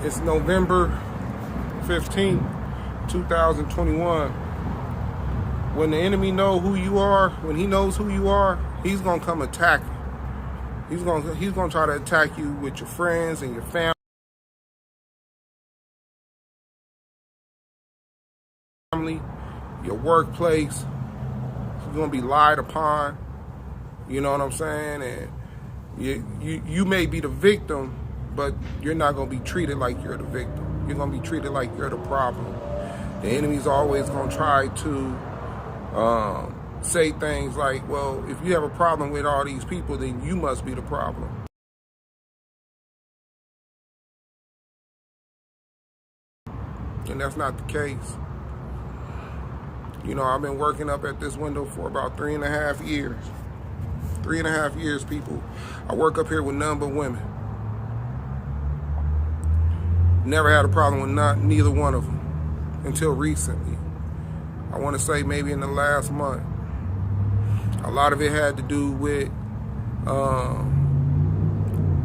It's November 15th, 2021. When the enemy knows who you are, when he knows who you are, he's gonna come attack you. He's gonna try to attack you with your friends and your family, your workplace. You're gonna be lied upon. You know what I'm saying? And you may be the victim, but you're not gonna be treated like you're the victim. You're gonna be treated like you're the problem. The enemy's always gonna try to say things like, well, if you have a problem with all these people, then you must be the problem. And that's not the case. You know, I've been working up at this window for about 3.5 years. 3.5 years, people. I work up here with none but women. Never had a problem with neither one of them until recently. I want to say maybe in the last month. A lot of it had to do with,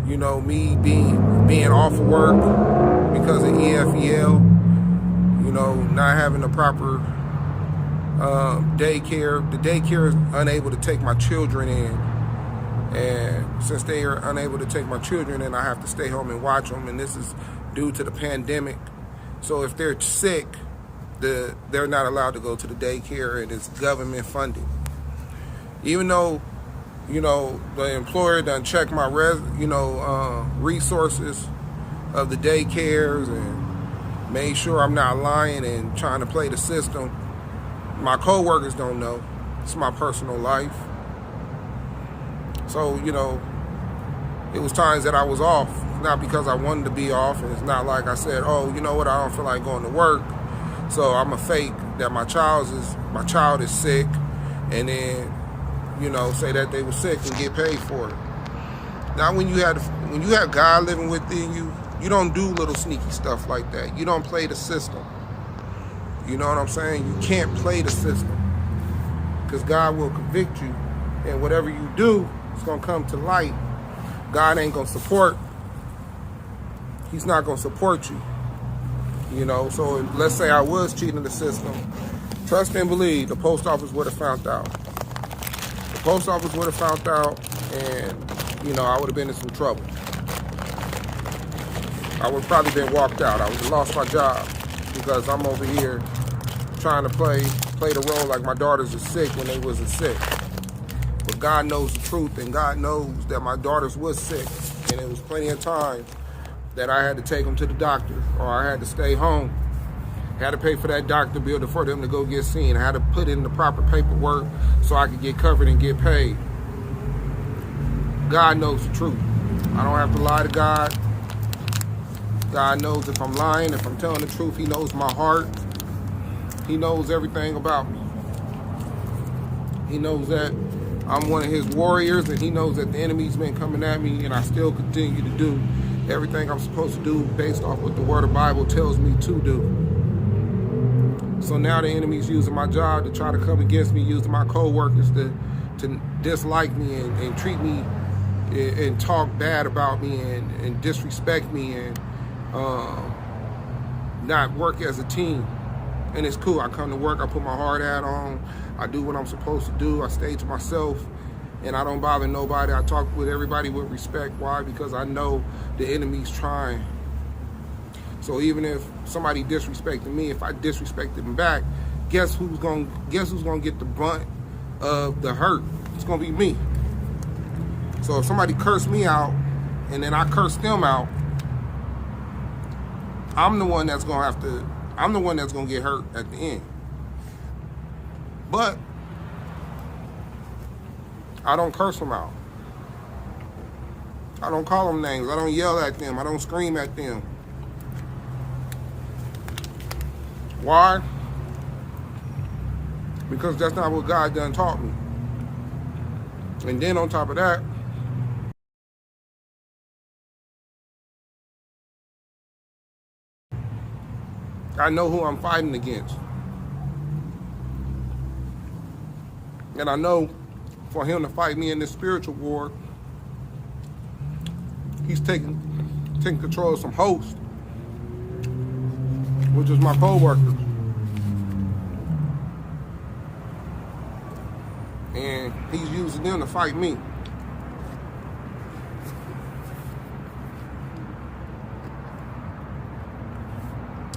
you know, me being off of work because of EFEL. You know, not having the proper daycare. The daycare is unable to take my children in. And since they are unable to take my children in, I have to stay home and watch them. And this is due to the pandemic. So if they're sick, they're not allowed to go to the daycare, and it's government funded. Even though, you know, the employer done checked my resources of the daycares and made sure I'm not lying and trying to play the system, my coworkers don't know. It's my personal life. So, you know, it was times that I was off, not because I wanted to be off, and it's not like I said, oh, you know what, I don't feel like going to work, so I'm a fake that my child is sick, and then, you know, say that they were sick and get paid for it. Now, when you have God living within you, you don't do little sneaky stuff like that. You don't play the system. You know what I'm saying? You can't play the system, because God will convict you, and whatever you do, it's gonna come to light. God ain't gonna support. He's not gonna support you. You know, so let's say I was cheating the system. Trust and believe, the post office would have found out. The post office would have found out, and, you know, I would have been in some trouble. I would have probably been walked out. I would have lost my job because I'm over here trying to play the role like my daughters are sick when they wasn't sick. But God knows the truth, and God knows that my daughters was sick, and it was plenty of time that I had to take them to the doctor, or I had to stay home. I had to pay for that doctor bill for them to go get seen. I had to put in the proper paperwork so I could get covered and get paid. God knows the truth. I don't have to lie to God. God knows if I'm lying, if I'm telling the truth. He knows my heart. He knows everything about me. He knows that I'm one of his warriors, and he knows that the enemy's been coming at me, and I still continue to do everything I'm supposed to do based off what the Word of the Bible tells me to do. So now the enemy's using my job to try to come against me, using my co-workers to dislike me and treat me and talk bad about me and disrespect me and not work as a team. And it's cool. I come to work, I put my hard hat on, I do what I'm supposed to do, I stay to myself, and I don't bother nobody. I talk with everybody with respect. Why? Because I know the enemy's trying. So even if somebody disrespected me, if I disrespected them back, guess who's gonna get the brunt of the hurt? It's gonna be me. So if somebody cursed me out and then I curse them out, I'm the one that's gonna get hurt at the end. But I don't curse them out. I don't call them names. I don't yell at them. I don't scream at them. Why? Because that's not what God done taught me. And then on top of that, I know who I'm fighting against. And I know for him to fight me in this spiritual war, he's taking control of some hosts which is my coworkers. And he's using them to fight me.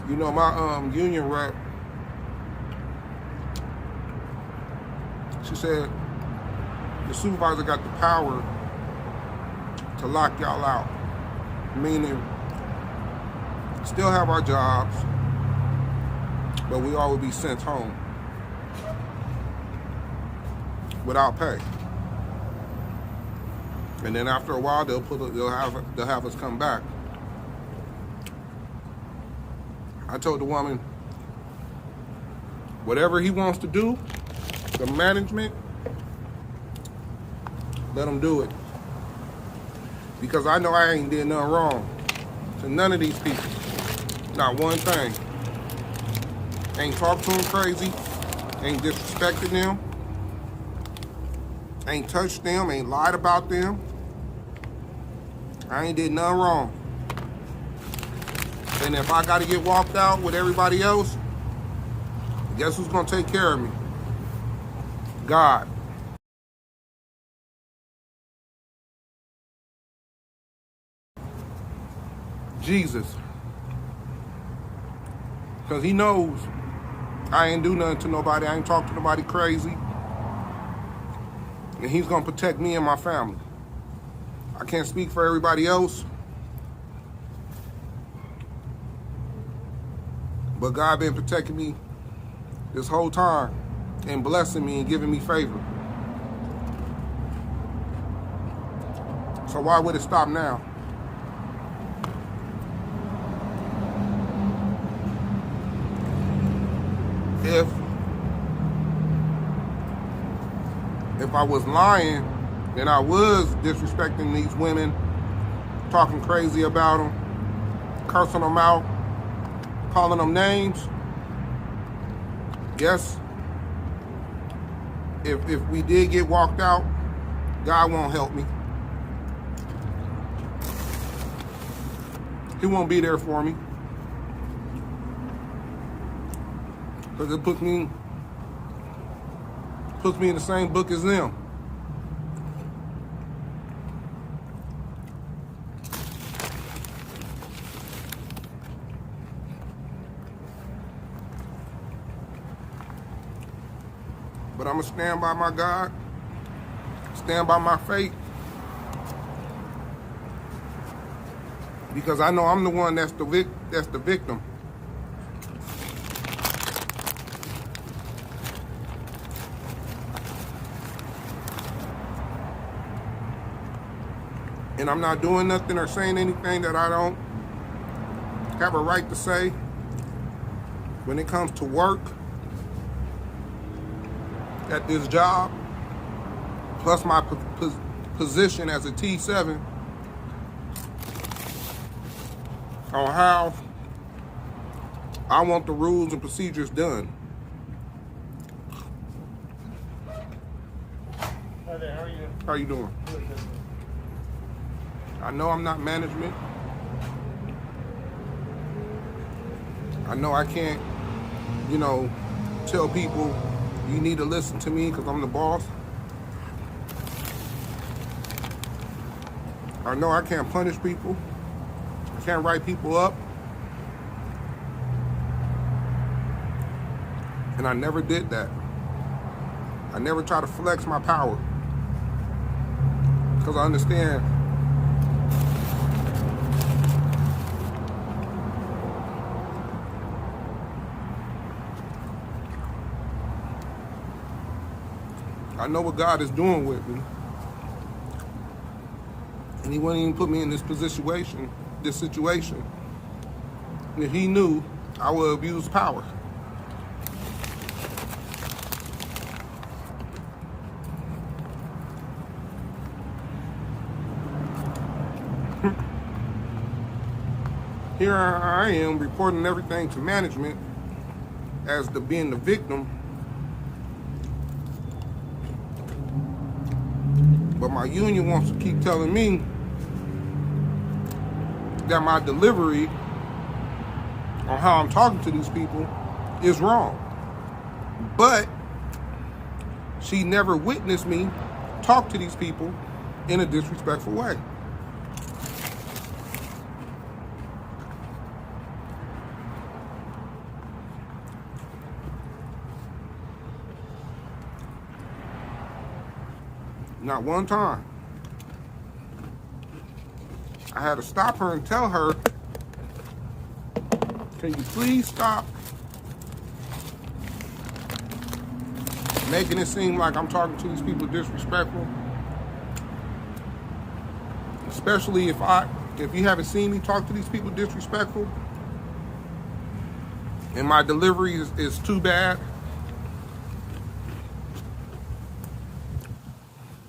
You know, my union rep, she said the supervisor got the power to lock y'all out, meaning still have our jobs, but we all will be sent home without pay. And then after a while, they'll have us come back. I told the woman, whatever he wants to do, the management, let him do it. Because I know I ain't did nothing wrong to none of these people. Not one thing. Ain't talked to them crazy. Ain't disrespected them. Ain't touched them. Ain't lied about them. I ain't did nothing wrong. And if I got to get walked out with everybody else, guess who's going to take care of me? God. Jesus. Because he knows I ain't do nothing to nobody. I ain't talk to nobody crazy. And he's going to protect me and my family. I can't speak for everybody else. But God been protecting me this whole time and blessing me and giving me favor. So why would it stop now? If I was lying, then I was disrespecting these women, talking crazy about them, cursing them out, calling them names. Yes, if we did get walked out, God won't help me. He won't be there for me. Because it puts me in the same book as them. But I'm going to stand by my God, stand by my faith, because I know I'm the one that's the victim. And I'm not doing nothing or saying anything that I don't have a right to say when it comes to work at this job, plus my position as a T7 on how I want the rules and procedures done. Hi there, how are you? How you doing? Good. I know I'm not management. I know I can't, tell people you need to listen to me because I'm the boss. I know I can't punish people. I can't write people up. And I never did that. I never try to flex my power. Because I understand I know what God is doing with me. And he wouldn't even put me in this situation. And if he knew, I would abuse power. Here I am reporting everything to management as being the victim. But my union wants to keep telling me that my delivery on how I'm talking to these people is wrong. But she never witnessed me talk to these people in a disrespectful way. Not one time. I had to stop her and tell her, can you please stop making it seem like I'm talking to these people disrespectful? Especially if you haven't seen me talk to these people disrespectful and my delivery is too bad.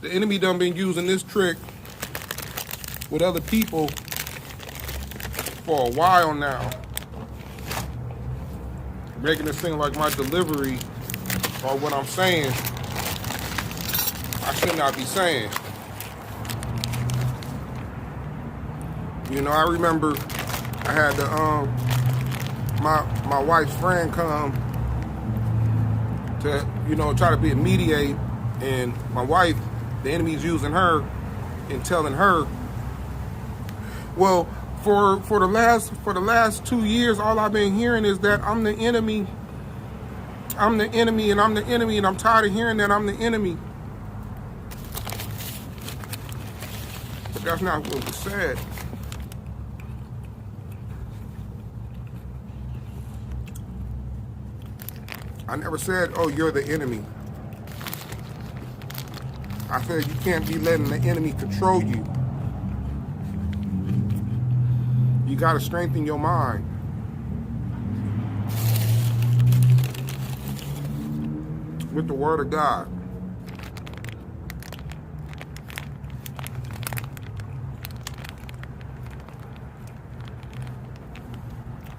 The enemy done been using this trick with other people for a while now, making it seem like my delivery or what I'm saying I should not be saying. You know, I remember I had my wife's friend come to, try to mediate, and my wife, the enemy's using her and telling her, well, for the last 2 years, all I've been hearing is that I'm the enemy. I'm the enemy, and I'm the enemy, and I'm tired of hearing that I'm the enemy. But that's not what was said. I never said, oh, you're the enemy. I said you can't be letting the enemy control you. You got to strengthen your mind. With the word of God.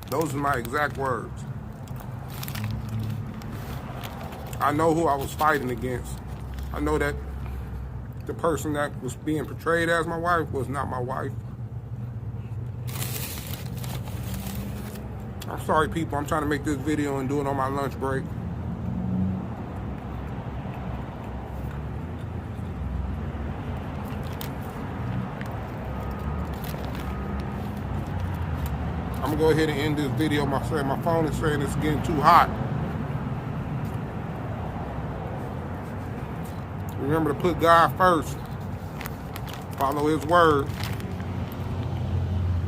Those are my exact words. I know who I was fighting against. I know that the person that was being portrayed as my wife was not my wife. I'm sorry, people. I'm trying to make this video and do it on my lunch break. I'm gonna go ahead and end this video. My phone is saying it's getting too hot. Remember to put God first. Follow his word.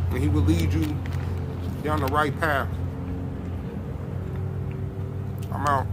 And he will lead you down the right path. I'm out.